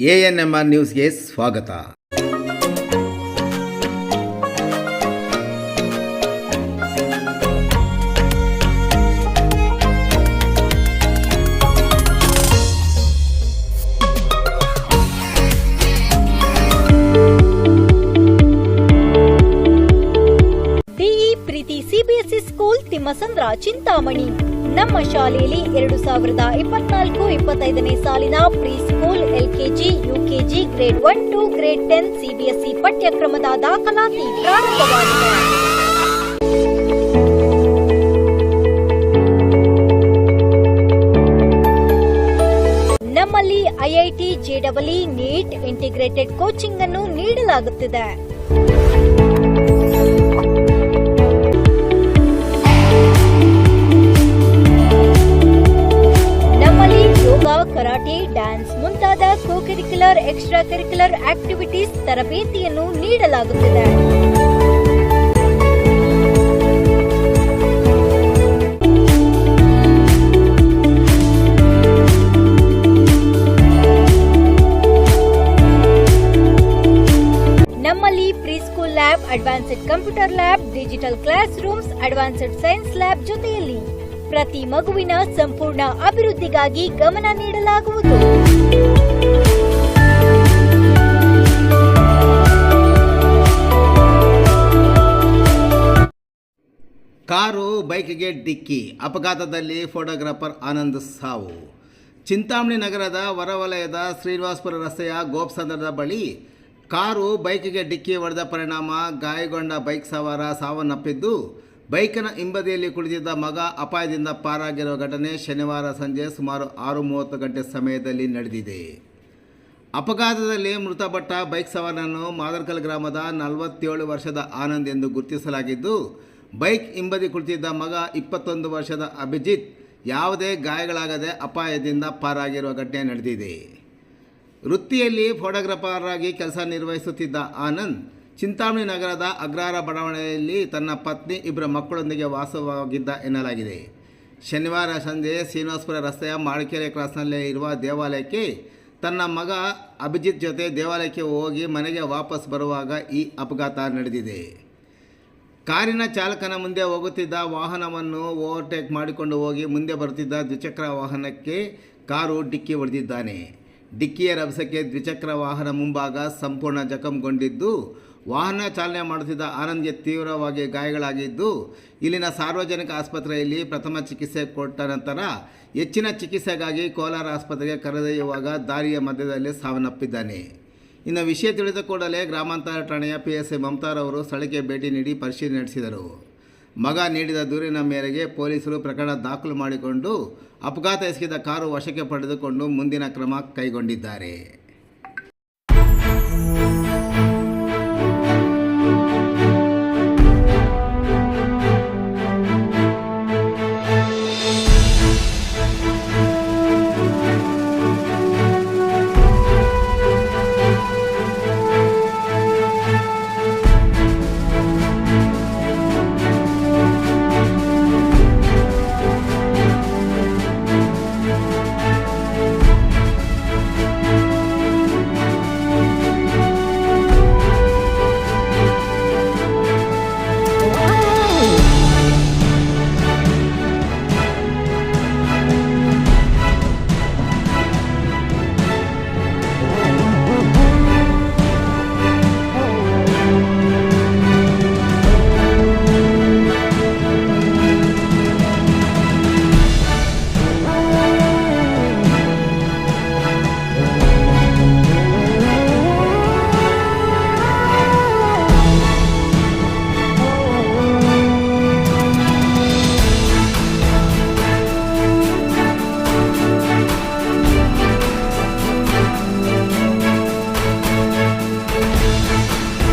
ANMR ನ್ಯೂಸ್ಗೆ ಸ್ವಾಗತ. D E Preethi CBSE school Thimmasandra Chintamani. ನಮ್ಮ ಶಾಲೆಯಲ್ಲಿ 2024-25ನೇ ಸಾಲಿನ pre school, LKG, UKG, grade 1 to grade 10 ಸಿಬಿಎಸ್ಇ ಪಠ್ಯಕ್ರಮದ ದಾಖಲಾತಿ ಪ್ರಾರಂಭವಾಗಿದೆ. ನಮ್ಮಲ್ಲಿ IIT, JEE, NEET, integrated coaching ಅನ್ನು ನೀಡಲಾಗುತ್ತಿದೆ. ಕರಾಟೆ, ಡ್ಯಾನ್ಸ್ ಮುಂತಾದ ಕೋ-ಕರಿಕ್ಯುಲರ್, ಎಕ್ಸ್ಟ್ರಾ ಕರಿಕ್ಯುಲರ್ ಆಕ್ಟಿವಿಟೀಸ್ ತರಬೇತಿಯನ್ನು ನೀಡಲಾಗುತ್ತಿದೆ. ನಮ್ಮಲ್ಲಿ pre school lab, advanced computer lab, digital classrooms, advanced science lab ಜೊತೆಯಲ್ಲಿ ಪ್ರತಿ ಮಗುವಿನ ಸಂಪೂರ್ಣ ಅಭಿವೃದ್ಧಿಗಾಗಿ ಗಮನ ನೀಡಲಾಗುವುದು. ಕಾರು ಬೈಕ್ಗೆ ಡಿಕ್ಕಿ, ಅಪಘಾತದಲ್ಲಿ ಫೋಟೋಗ್ರಾಫರ್ ಆನಂದ್ ಸಾವು. ಚಿಂತಾಮಣಿ ನಗರದ ಹೊರವಲಯದ ಶ್ರೀನಿವಾಸಪುರ ರಸ್ತೆಯ ಗೋಪ್ಸಂದ್ರದ ಬಳಿ ಕಾರು ಬೈಕ್ಗೆ ಡಿಕ್ಕಿ ಹೊಡೆದ ಪರಿಣಾಮ ಗಾಯಗೊಂಡ ಬೈಕ್ ಸವಾರ ಸಾವನ್ನಪ್ಪಿದ್ದು, ಬೈಕಿನ ಹಿಂಬದಿಯಲ್ಲಿ ಕುಳಿತಿದ್ದ ಮಗ ಅಪಾಯದಿಂದ ಪಾರಾಗಿರುವ ಘಟನೆ ಶನಿವಾರ ಸಂಜೆ ಸುಮಾರು 6:30 ಗಂಟೆ ಸಮಯದಲ್ಲಿ ನಡೆದಿದೆ. ಅಪಘಾತದಲ್ಲಿ ಮೃತಪಟ್ಟ ಬೈಕ್ ಸವಾರನನ್ನು ಮಾದರ್ಕಲ್ ಗ್ರಾಮದ 47 ವರ್ಷದ ಆನಂದ್ ಎಂದು ಗುರುತಿಸಲಾಗಿದ್ದು, ಬೈಕ್ ಹಿಂಬದಿ ಕುಳಿತಿದ್ದ ಮಗ 21 ವರ್ಷದ ಅಭಿಜಿತ್ ಯಾವುದೇ ಗಾಯಗಳಾಗದೆ ಅಪಾಯದಿಂದ ಪಾರಾಗಿರುವ ಘಟನೆ ನಡೆದಿದೆ. ವೃತ್ತಿಯಲ್ಲಿ ಫೋಟೋಗ್ರಾಫರ್ ಆಗಿ ಕೆಲಸ ನಿರ್ವಹಿಸುತ್ತಿದ್ದ ಆನಂದ್ ಚಿಂತಾಮಣಿ ನಗರದ ಅಗ್ರಹಾರ ಬಡಾವಣೆಯಲ್ಲಿ ತನ್ನ ಪತ್ನಿ, 2 ಮಕ್ಕಳೊಂದಿಗೆ ವಾಸವಾಗಿದ್ದ ಎನ್ನಲಾಗಿದೆ. ಶನಿವಾರ ಸಂಜೆ ಶ್ರೀನಿವಾಸಪುರ ರಸ್ತೆಯ ಮಾಳಕೆರೆ ಕ್ರಾಸ್ನಲ್ಲೇ ಇರುವ ದೇವಾಲಯಕ್ಕೆ ತನ್ನ ಮಗ ಅಭಿಜಿತ್ ಜೊತೆ ದೇವಾಲಯಕ್ಕೆ ಹೋಗಿ ಮನೆಗೆ ವಾಪಸ್ ಬರುವಾಗ ಈ ಅಪಘಾತ ನಡೆದಿದೆ. ಕಾರಿನ ಚಾಲಕನ ಮುಂದೆ ಹೋಗುತ್ತಿದ್ದ ವಾಹನವನ್ನು ಓವರ್ಟೇಕ್ ಮಾಡಿಕೊಂಡು ಹೋಗಿ ಮುಂದೆ ಬರುತ್ತಿದ್ದ ದ್ವಿಚಕ್ರ ವಾಹನಕ್ಕೆ ಕಾರು ಡಿಕ್ಕಿ ಹೊಡೆದಿದ್ದಾನೆ. ಡಿಕ್ಕಿಯ ರಭಸಕ್ಕೆ ದ್ವಿಚಕ್ರ ವಾಹನ ಮುಂಭಾಗ ಸಂಪೂರ್ಣ ಜಖಂಗೊಂಡಿದ್ದು, ವಾಹನ ಚಾಲನೆ ಮಾಡುತ್ತಿದ್ದ ಆನಂದ್ಗೆ ತೀವ್ರವಾಗಿ ಗಾಯಗಳಾಗಿದ್ದು, ಇಲ್ಲಿನ ಸಾರ್ವಜನಿಕ ಆಸ್ಪತ್ರೆಯಲ್ಲಿ ಪ್ರಥಮ ಚಿಕಿತ್ಸೆ ಕೊಟ್ಟ ನಂತರ ಹೆಚ್ಚಿನ ಚಿಕಿತ್ಸೆಗಾಗಿ ಕೋಲಾರ ಆಸ್ಪತ್ರೆಗೆ ಕರೆದೊಯ್ಯುವಾಗ ದಾರಿಯ ಮಧ್ಯದಲ್ಲಿ ಸಾವನ್ನಪ್ಪಿದ್ದಾನೆ. ಇನ್ನು ವಿಷಯ ತಿಳಿದ ಕೂಡಲೇ ಗ್ರಾಮಾಂತರ ಠಾಣೆಯ PSI ಮಮತಾರವರು ಸ್ಥಳಕ್ಕೆ ಭೇಟಿ ನೀಡಿ ಪರಿಶೀಲನೆ ನಡೆಸಿದರು. ಮಗ ನೀಡಿದ ದೂರಿನ ಮೇರೆಗೆ ಪೊಲೀಸರು ಪ್ರಕರಣ ದಾಖಲು ಮಾಡಿಕೊಂಡು ಅಪಘಾತ ಎಸಗಿದ ಕಾರು ವಶಕ್ಕೆ ಪಡೆದುಕೊಂಡು ಮುಂದಿನ ಕ್ರಮ ಕೈಗೊಂಡಿದ್ದಾರೆ.